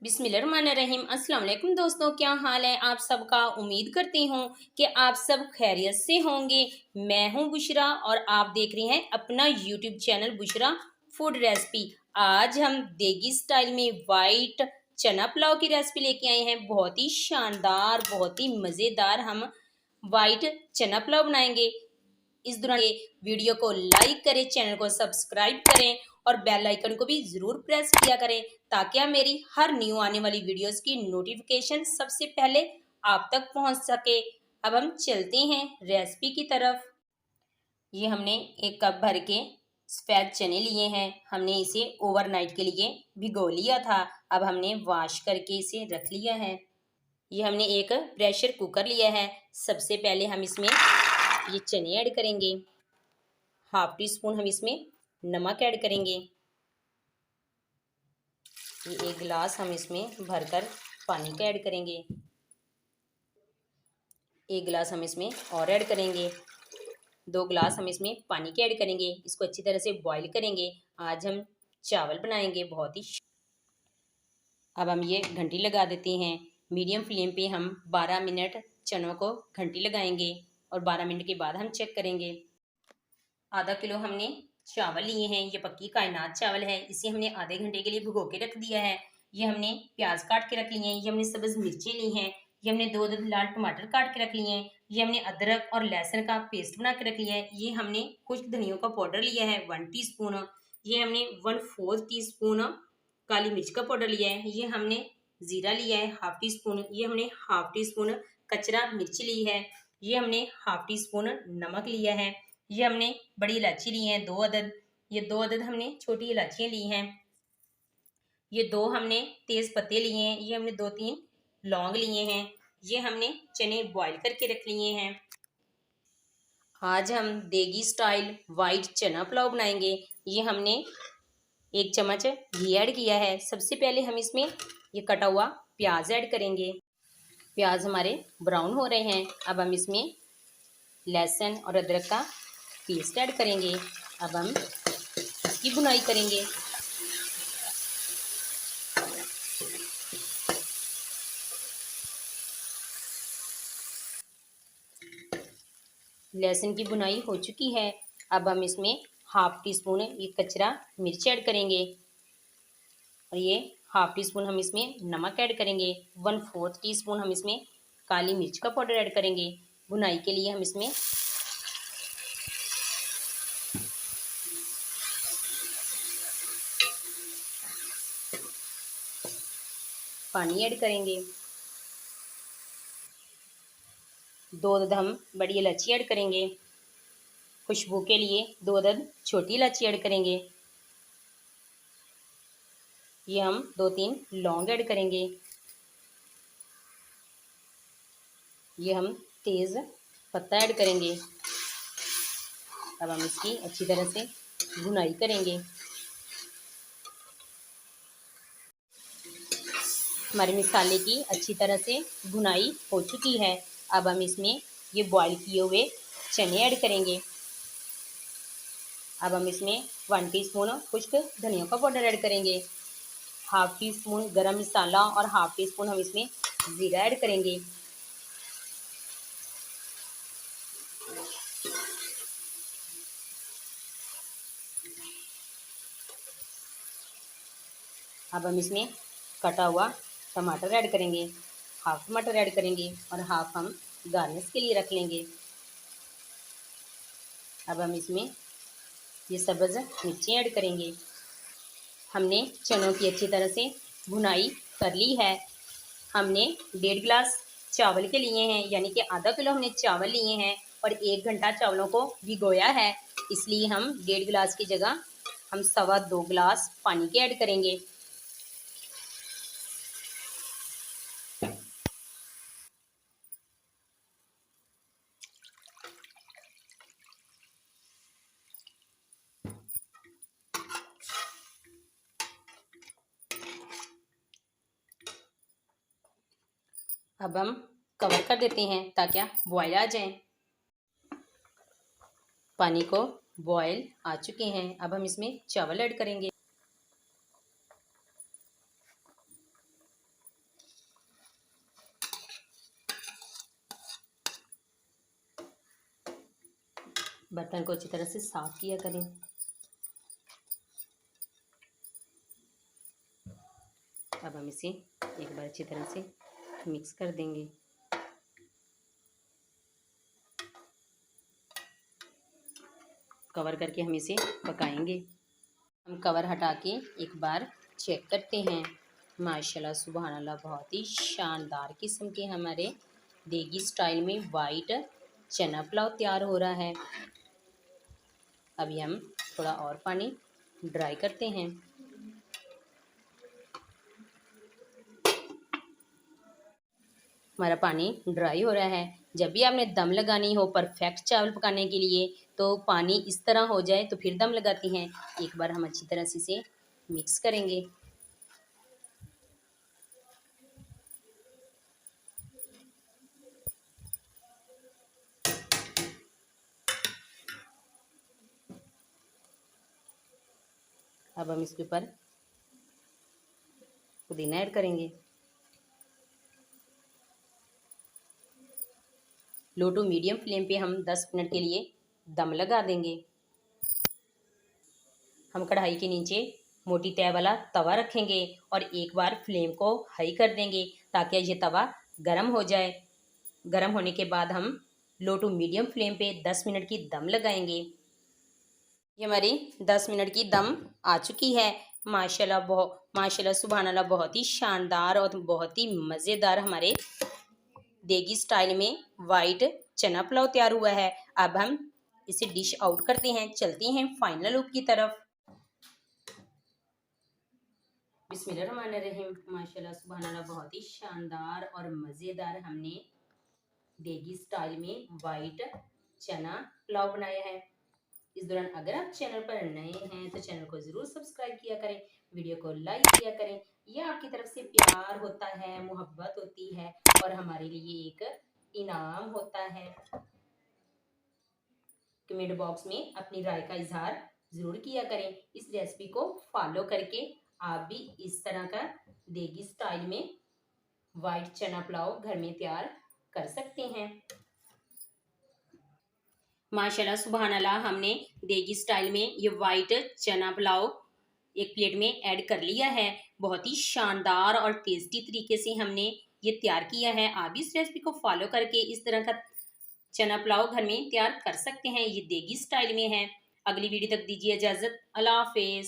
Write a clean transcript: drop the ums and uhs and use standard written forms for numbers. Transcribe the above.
बिस्मिल्लाहिर्रहमानिर्रहीम। अस्सलाम वालेकुम दोस्तों, क्या हाल है आप सबका। उम्मीद करती हूँ कि आप सब खैरियत से होंगे। मैं हूँ बुशरा और आप देख रहे हैं अपना YouTube channel Bushra food recipe. आज हम देगी स्टाइल में वाइट चना पुलाव की रेसिपी लेके आए हैं। बहुत ही शानदार, बहुत ही मज़ेदार हम वाइट चना पुलाव बनाएंगे। इस दौरान ये वीडियो को लाइक करें, चैनल को सब्सक्राइब करें और बेल आइकन को भी ज़रूर प्रेस किया करें ताकि आप मेरी हर न्यू आने वाली वीडियोस की नोटिफिकेशन सबसे पहले आप तक पहुंच सके। अब हम चलते हैं रेसिपी की तरफ। ये हमने 1 कप भर के सफ़ेद चने लिए हैं। हमने इसे ओवरनाइट के लिए भिगो लिया था। अब हमने वॉश करके इसे रख लिया है। ये हमने एक प्रेशर कुकर लिया है। सबसे पहले हम इसमें ये चने ऐड करेंगे। हाफ टी स्पून हम इसमें नमक ऐड करेंगे। ये 1 गिलास हम इसमें भरकर पानी का ऐड करेंगे। 1 गिलास हम इसमें और ऐड करेंगे। 2 गिलास हम इसमें पानी के ऐड करेंगे। इसको अच्छी तरह से बॉईल करेंगे। आज हम चावल बनाएंगे बहुत ही। अब हम ये घंटी लगा देते हैं। मीडियम फ्लेम पे हम 12 मिनट चनों को घंटी लगाएंगे और 12 मिनट के बाद हम चेक करेंगे। आधा किलो हमने चावल लिए हैं। ये पक्की कायनात चावल है। इसे हमने आधे घंटे के लिए भिगो के रख दिया है। ये हमने प्याज काट के रख लिए हैं। ये हमने सब्ज मिर्ची ली हैं। ये हमने 2 लाल टमाटर काट के रख लिए हैं। ये हमने अदरक और लहसुन का पेस्ट बना के रख लिया है। ये हमने कुछ धनियों का पाउडर लिया है 1 टीस्पून। ये हमने 1/4 टीस्पून काली मिर्च का पाउडर लिया है। ये हमने जीरा लिया है हाफ टी स्पून। ये हमने हाफ टी स्पून कचरा मिर्ची ली है। ये हमने हाफ टी स्पून नमक लिया है। ये हमने बड़ी इलायची ली है 2 अदद। ये 2 अदद हमने छोटी इलायचियाँ ली हैं। ये 2 हमने तेज़ पत्ते लिए हैं। ये हमने 2-3 लौंग लिए हैं। ये हमने चने बॉईल करके रख लिए हैं। आज हम देगी स्टाइल वाइट चना पुलाव बनाएंगे। ये हमने 1 चम्मच घी ऐड किया है। सबसे पहले हम इसमें ये कटा हुआ प्याज ऐड करेंगे। प्याज हमारे ब्राउन हो रहे हैं। अब हम इसमें लहसुन और अदरक का पेस्ट ऐड करेंगे। अब हम इसकी भुनाई करेंगे। लहसुन की भुनाई हो चुकी है। अब हम इसमें हाफ टी स्पून ये कचरा मिर्च ऐड करेंगे और ये हाफ टी स्पून हम इसमें नमक ऐड करेंगे। 1/4 टीस्पून हम इसमें काली मिर्च का पाउडर ऐड करेंगे। भुनाई के लिए हम इसमें पानी ऐड करेंगे। 2 अदद हम बड़ी इलायची ऐड करेंगे। खुशबू के लिए 2 अदद छोटी इलायची ऐड करेंगे। ये हम 2-3 लौंग ऐड करेंगे। ये हम तेज़ पत्ता ऐड करेंगे। अब हम इसकी अच्छी तरह से भुनाई करेंगे। हमारे मसाले की अच्छी तरह से भुनाई हो चुकी है। अब हम इसमें ये बॉईल किए हुए चने ऐड करेंगे। अब हम इसमें 1 टीस्पून खुश्क धनिया का पाउडर ऐड करेंगे। हाफ टी स्पून गरम मसाला और हाफ टी स्पून हम इसमें ज़ीरा ऐड करेंगे। अब हम इसमें कटा हुआ टमाटर ऐड करेंगे। हाफ टमाटर ऐड करेंगे और हाफ हम गार्निश के लिए रख लेंगे। अब हम इसमें ये सब्ज़ मिर्ची ऐड करेंगे। हमने चनों की अच्छी तरह से भुनाई कर ली है। हमने 1.5 गिलास चावल के लिए हैं, यानी कि आधा किलो हमने चावल लिए हैं और 1 घंटा चावलों को भिगोया है। इसलिए हम 1.5 गिलास की जगह हम 2.25 गिलास पानी के ऐड करेंगे। अब हम कवर कर देते हैं ताकि बॉयल आ जाएं। पानी को बॉयल आ चुके हैं। अब हम इसमें चावल ऐड करेंगे। बर्तन को अच्छी तरह से साफ किया करें। अब हम इसे एक बार अच्छी तरह से मिक्स कर देंगे। कवर करके हम इसे पकाएंगे। हम कवर हटा के एक बार चेक करते हैं। माशाल्लाह सुभान अल्लाह, बहुत ही शानदार किस्म के हमारे देगी स्टाइल में वाइट चना पुलाव तैयार हो रहा है। अभी हम थोड़ा और पानी ड्राई करते हैं। हमारा पानी ड्राई हो रहा है। जब भी आपने दम लगानी हो परफेक्ट चावल पकाने के लिए, तो पानी इस तरह हो जाए तो फिर दम लगाती हैं। एक बार हम अच्छी तरह से इसे मिक्स करेंगे। अब हम इसके ऊपर पुदीना ऐड करेंगे। लो टू मीडियम फ्लेम पे हम 10 मिनट के लिए दम लगा देंगे। हम कढ़ाई के नीचे मोटी तय वाला तवा रखेंगे और एक बार फ्लेम को हाई कर देंगे ताकि ये तवा गर्म हो जाए। गर्म होने के बाद हम लो टू मीडियम फ्लेम पे 10 मिनट की दम लगाएंगे। ये हमारी 10 मिनट की दम आ चुकी है। माशाल्लाह सुभान अल्लाह, बहुत ही शानदार और बहुत ही मज़ेदार हमारे देगी स्टाइल में वाइट चना पुलाव तैयार हुआ है। अब हम इसे डिश आउट करते हैं, चलते हैं फाइनल लुक की तरफ। बिस्मिल्लाहिर्रहमानिर्रहीम। माशाल्लाह सुभान अल्लाह, बहुत ही शानदार और मज़ेदार हमने देगी स्टाइल में वाइट चना पुलाव बनाया है। इस दौरान अगर आप चैनल पर नए हैं तो चैनल को ज़रूर सब्सक्राइब किया करें, वीडियो को लाइक किया करें। यह आपकी तरफ से प्यार होता है, मोहब्बत होती है और हमारे लिए एक इनाम होता है। कमेंट बॉक्स में अपनी राय का इजहार ज़रूर किया करें। इस रेसिपी को फॉलो करके आप भी इस तरह का देगी स्टाइल में वाइट चना पुलाव घर में तैयार कर सकते हैं। माशाल्लाह सुभान अल्लाह, हमने देगी स्टाइल में ये वाइट चना पुलाव एक प्लेट में ऐड कर लिया है। बहुत ही शानदार और टेस्टी तरीके से हमने ये तैयार किया है। आप भी इस रेसिपी को फॉलो करके इस तरह का चना पुलाव घर में तैयार कर सकते हैं। ये देगी स्टाइल में है। अगली वीडियो तक दीजिए इजाज़त। अल्लाह हाफिज़।